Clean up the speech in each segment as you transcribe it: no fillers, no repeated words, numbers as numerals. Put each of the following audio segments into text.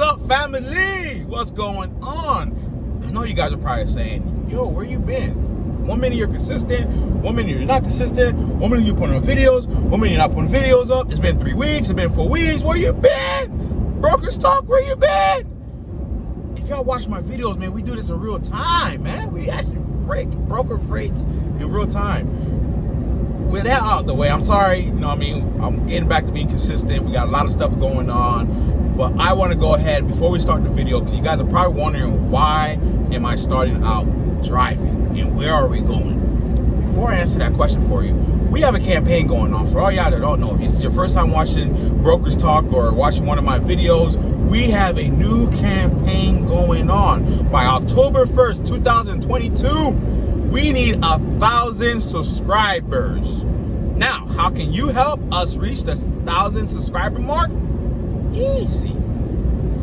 What's up, family? What's going on? I know you guys are probably saying, yo, where you been? 1 minute you're consistent, 1 minute you're not consistent, 1 minute you're putting on videos, 1 minute you're not putting videos up. It's been 3 weeks, it's been 4 weeks. Where you been? Brokers Talk, where you been? If y'all watch my videos, man, we do this in real time, man. We actually break broker freights in real time. With that out the way, I'm sorry, I'm getting back to being consistent. We got a lot of stuff going on, but I want to go ahead before we start the video, because you guys are probably wondering, why am I starting out driving and where are we going? Before I answer that question for you, we have a campaign going on. For all y'all that don't know, if this is your first time watching Brokers Talk or watching one of my videos, we have a new campaign going on. By October 1st, 2022, we need 1,000 subscribers. Now, how can you help us reach the 1,000 subscriber mark? Easy.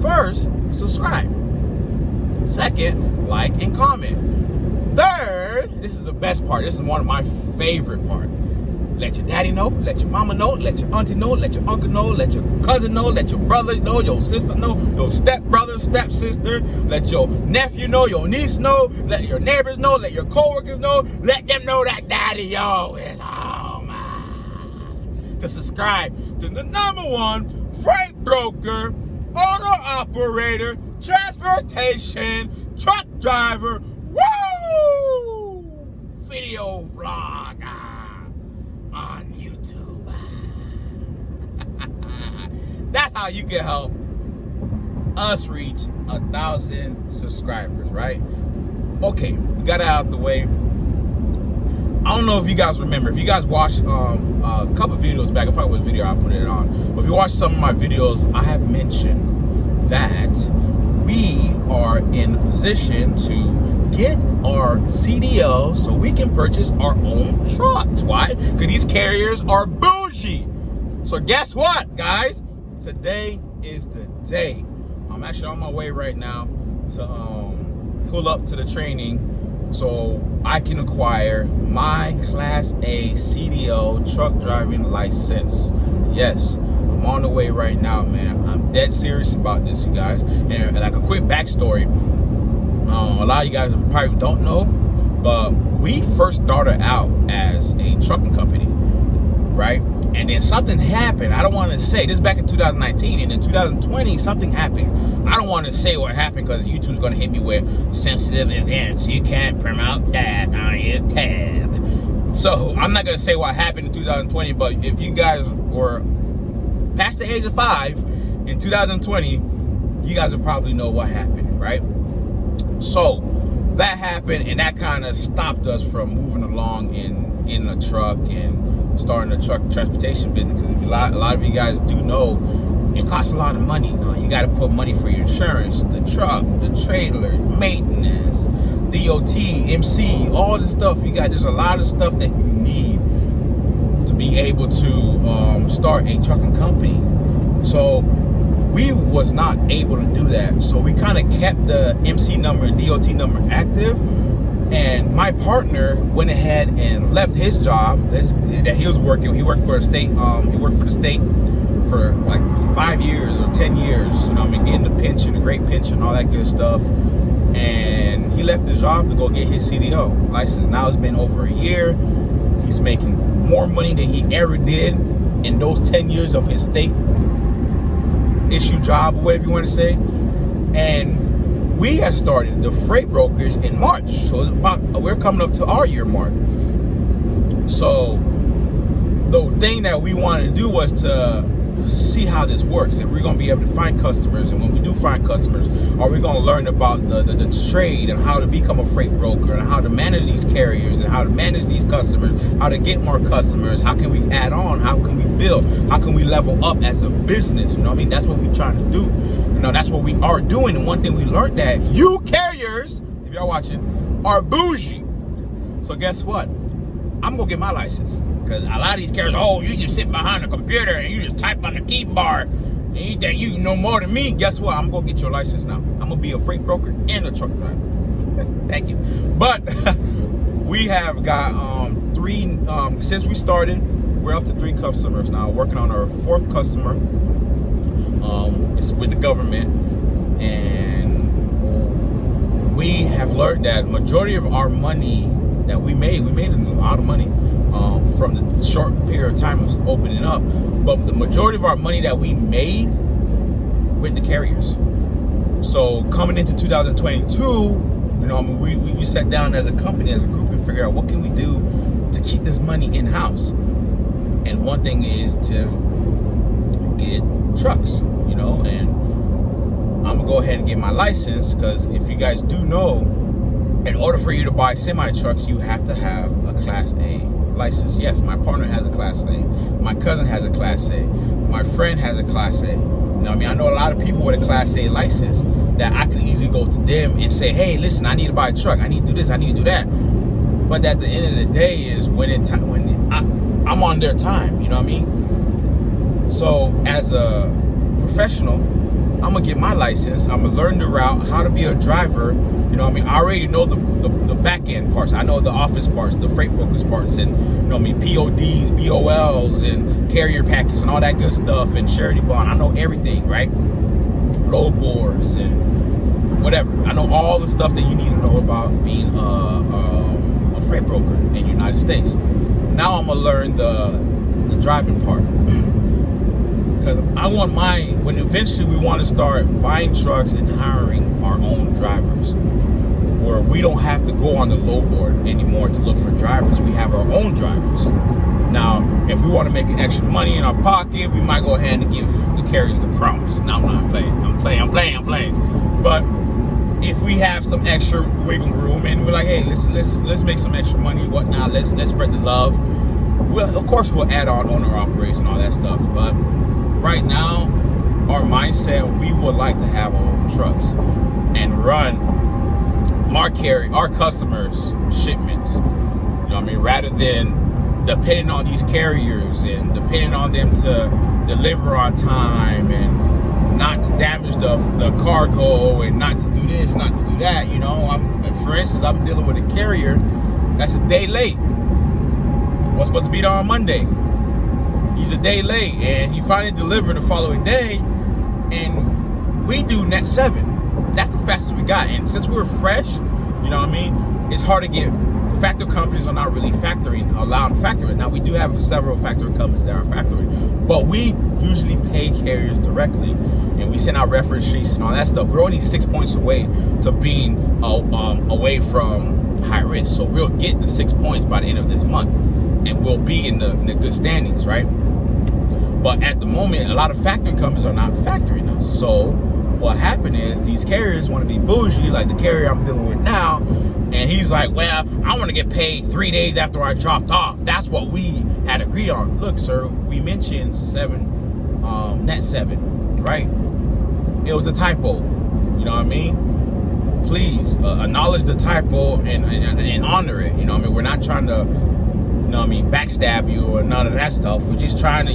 First, subscribe. Second, like and comment. Third, this is the best part. This is one of my favorite parts. Let your daddy know, let your mama know, let your auntie know, let your uncle know, let your cousin know, let your brother know, your sister know, your stepbrother, stepsister, let your nephew know, your niece know, let your neighbors know, let your coworkers know, let them know that daddy is home. To subscribe to the #1 freight broker, owner operator, transportation, truck driver, video vlog on YouTube. That's how you can help us reach 1,000 subscribers, right? Okay, we got it out of the way. I don't know if you guys remember. If you guys watched a couple videos back, if I was video, I'll put it on. But if you watch some of my videos, I have mentioned that we are in a position to get our CDL so we can purchase our own trucks. Why? Because these carriers are bougie. So guess what, guys? Today is the day. I'm actually on my way right now to pull up to the training so I can acquire my Class A CDL truck driving license. Yes, I'm on the way right now, man. I'm dead serious about this, you guys. And like a quick backstory, a lot of you guys probably don't know, but we first started out as a trucking company, right? And then something happened. I don't want to say this, back in 2019, and in 2020 something happened. I don't want to say what happened because YouTube's going to hit me with sensitive events. You can't promote that on your tab. So I'm not going to say what happened in 2020, but if you guys were past the age of 5 in 2020, you guys will probably know what happened, right? So that happened, and that kind of stopped us from moving along in a truck and starting a truck transportation business. Because a lot of you guys do know, it costs a lot of money. You got to put money for your insurance, the truck, the trailer, maintenance, DOT, MC, all this stuff. There's a lot of stuff that you need to be able to start a trucking company. So we was not able to do that. So we kind of kept the MC number and DOT number active. And my partner went ahead and left his job that he was working. He worked for a state. He worked for the state for like 5 years or 10 years. Getting the pension, the great pension, all that good stuff. And he left his job to go get his CDL license. Now it's been over a year. He's making more money than he ever did in those 10 years of his state issue job, whatever you want to say. And we have started the freight brokerage in March, so we're coming up to our year mark. So the thing that we wanted to do was to see how this works, and we're going to be able to find customers. And when we do find customers, are we going to learn about the trade and how to become a freight broker and how to manage these carriers and how to manage these customers, how to get more customers, how can we add on, how can we build, how can we level up as a business? That's what we're trying to do. That's what we are doing. And one thing we learned, that you carriers, if y'all watching, are bougie. So guess what? I'm gonna get my license, because a lot of these carriers, you just sit behind a computer and you just type on the keyboard and you think you know more than me. Guess what? I'm gonna get your license now. I'm gonna be a freight broker and a truck driver. Thank you. But we have got 3 since we started. We're up to 3 customers now, working on our 4th customer. It's with the government. And we have learned that majority of our money that we made a lot of money from the short period of time of opening up. But the majority of our money that we made went to carriers. So coming into 2022, we sat down as a company, as a group, and figured out what can we do to keep this money in-house. And one thing is to get trucks, and I'm gonna go ahead and get my license, because if you guys do know, in order for you to buy semi-trucks, you have to have a Class A license. Yes, my partner has a Class A. My cousin has a Class A. My friend has a Class A. I know a lot of people with a Class A license that I could easily go to them and say, hey, listen, I need to buy a truck. I need to do this. I need to do that. But at the end of the day is when I'm on their time, So as a professional, I'm gonna get my license. I'm gonna learn the route, how to be a driver. I already know the back end parts. I know the office parts, the freight brokers parts, and PODs, BOLs, and carrier packets, and all that good stuff, and surety bond. I know everything, right? Load boards and whatever. I know all the stuff that you need to know about being a freight broker in the United States. Now I'm gonna learn the driving part. Because I want when eventually we want to start buying trucks and hiring our own drivers, where we don't have to go on the load board anymore to look for drivers. We have our own drivers. Now, if we want to make extra money in our pocket, we might go ahead and give the carriers the crumbs. Now, I'm playing. But if we have some extra wiggle room and we're like, hey, let's make some extra money, whatnot, let's spread the love. Well, of course, we'll add on owner operators and all that stuff, but right now, our mindset, we would like to have our own trucks and run our customers' shipments. Rather than depending on these carriers and depending on them to deliver on time and not to damage the cargo and not to do this, not to do that. For instance, I'm dealing with a carrier that's a day late. Was supposed to be there on Monday. He's a day late, and he finally delivered the following day, and we do net 7. That's the fastest we got. And since we're fresh, it's hard to get. Factor companies are not really allowing factoring. Now, we do have several factoring companies that are factoring, but we usually pay carriers directly, and we send out reference sheets and all that stuff. We're only 6 points away to being away from high risk, so we'll get the 6 points by the end of this month, and we'll be in the good standings, right? But at the moment, a lot of factoring companies are not factoring us. So what happened is these carriers want to be bougie, like the carrier I'm dealing with now, and he's like, well, I want to get paid 3 days after I dropped off. That's what we had agreed on. Look, sir, we mentioned net 7, right? It was a typo. Please acknowledge the typo and honor it. We're not trying to backstab you or none of that stuff. We're just trying to,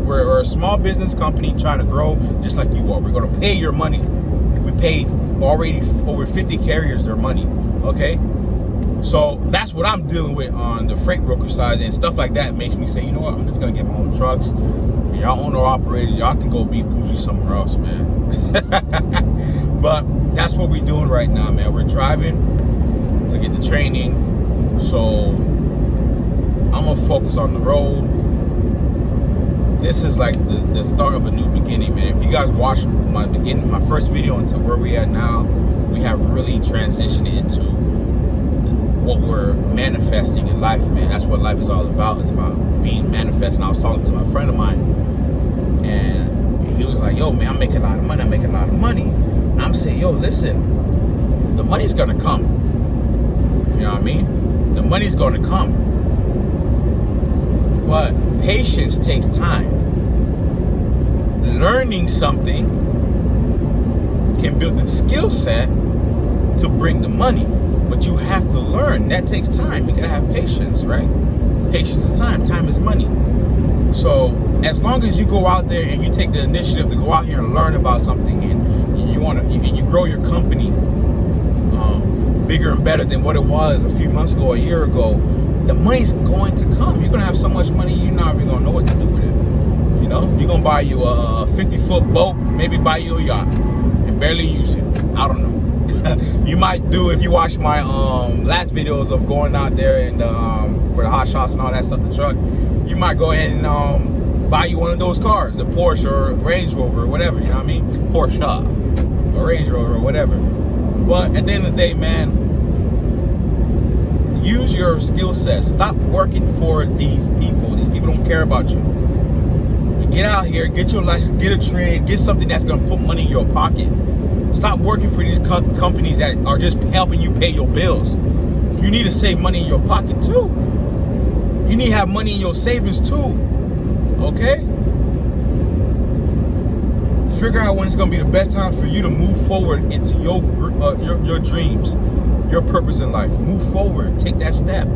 we're a small business company trying to grow just like you are. We're going to pay your money. We paid already over 50 carriers their money, okay? So that's what I'm dealing with on the freight broker side, and stuff like that makes me say, you know what, I'm just going to get my own trucks. Y'all owner operators, y'all can go be bougie somewhere else, man. But that's what we're doing right now, man. We're driving to get the training, so I'm gonna focus on the road. This is like the start of a new beginning, man. If you guys watch my first video into where we at now, we have really transitioned into what we're manifesting in life, man. That's what life is all about. It's about being manifest. And I was talking to my friend of mine, and he was like, yo, man, I'm making a lot of money. I'm saying, yo, listen, the money's gonna come. You know what I mean? The money's gonna come. But patience takes time. Learning something can build the skill set to bring the money. But you have to learn. That takes time. You gotta have patience, right? Patience is time. Time is money. So as long as you go out there and you take the initiative to go out here and learn about something, and you grow your company bigger and better than what it was a few months ago, a year ago, the money's going to come. You're gonna have so much money, you're not even gonna know what to do with it. You're gonna buy you a 50-foot boat, maybe buy you a yacht. and barely use it. I don't know. You might do, if you watch my last videos of going out there and for the hot shots and all that stuff, the truck, you might go ahead and buy you one of those cars, the Porsche or Range Rover or whatever, you know what I mean? Porsche or Range Rover or whatever. But at the end of the day, man, use your skill set. Stop working for these people. These people don't care about you. Get out here, get your license, get a trade, get something that's going to put money in your pocket. Stop working for these companies that are just helping you pay your bills. You need to save money in your pocket too. You need to have money in your savings too. Okay? Figure out when it's going to be the best time for you to move forward into your dreams, your purpose in life. Move forward. Take that step.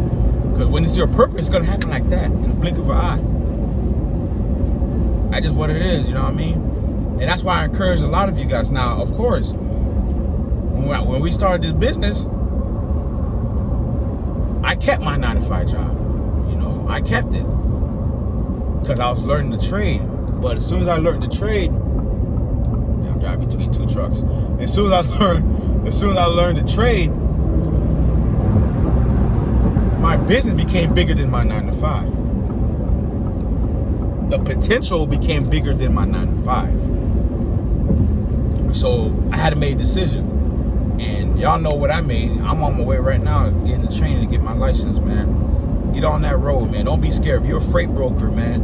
Because when it's your purpose, it's going to happen like that in the blink of an eye. That's just what it is, you know what I mean? And that's why I encourage a lot of you guys. Now, of course, when we started this business, I kept my 9-to-5 job. You know, I kept it because I was learning the trade. But as soon as I learned the trade, I'm driving between two trucks. As soon as I learned the trade, my business became bigger than my 9-to-5. The potential became bigger than my 9-to-5. So I had to make a decision. And y'all know what I made. I'm on my way right now getting the training to get my license, man. Get on that road, man. Don't be scared. If you're a freight broker, man,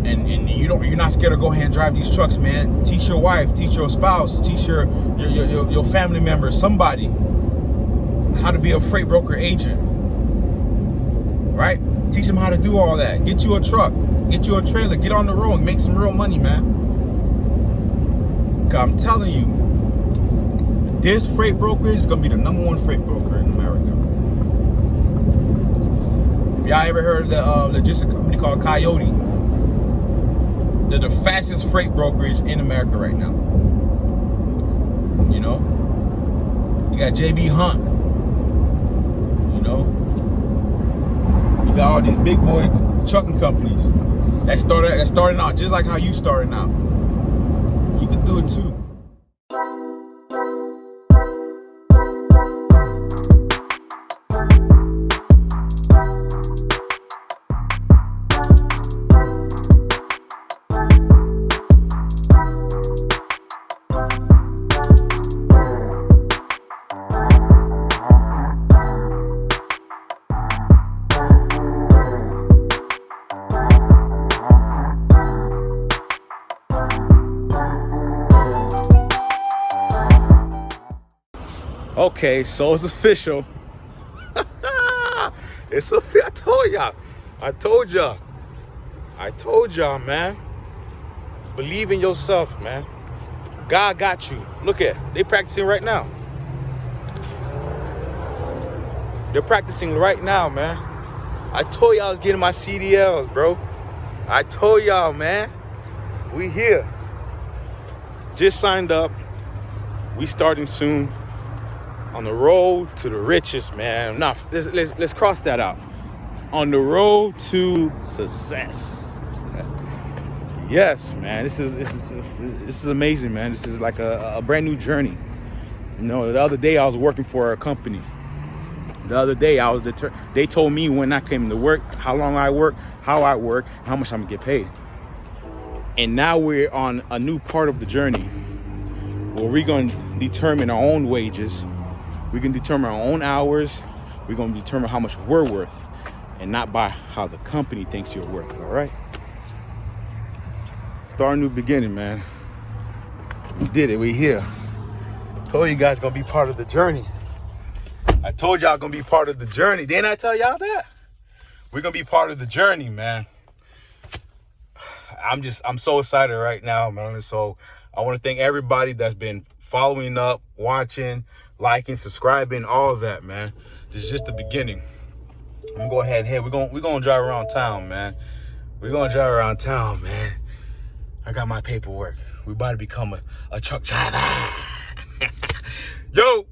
and you're not scared to go ahead and drive these trucks, man, teach your wife, teach your spouse, teach your family members, somebody, how to be a freight broker agent. Right? Teach them how to do all that. Get you a truck. Get you a trailer. Get on the road and make some real money, man. Cause I'm telling you, this freight brokerage is gonna be the #1 freight broker in America. If y'all ever heard of the logistics company called Coyote, they're the fastest freight brokerage in America right now. You know, you got JB Hunt. You know, you got all these big boy trucking companies that starting out just like how you starting out. You can do it too. Okay, so it's official. It's official. I told y'all, man. Believe in yourself, man. God got you. Look at, they practicing right now. They're practicing right now, man. I told y'all I was getting my CDLs, bro. I told y'all, man. We here. Just signed up. We starting soon. On the road to the riches, man. Now, let's cross that out. On the road to success. Yes, man. This is amazing, man. This is like a brand new journey. You know, the other day I was working for a company. The other day I was they told me when I came to work, how long I work, how I work, how much I'm gonna get paid. And now we're on a new part of the journey where we're gonna determine our own wages. We can determine our own hours. We're going to determine how much we're worth and not by how the company thinks you're worth, all right? Start a new beginning, man. We did it. We here. Told you guys going to be part of the journey. I told y'all going to be part of the journey. Didn't I tell y'all that? We're going to be part of the journey, man. I'm so excited right now, man. So I want to thank everybody that's been following up, watching, liking, subscribing, all of that, man. This is just the beginning. I'm gonna go ahead and head. We're gonna drive around town, man. We're gonna drive around town, man. I got my paperwork. We about to become a truck driver. Yo.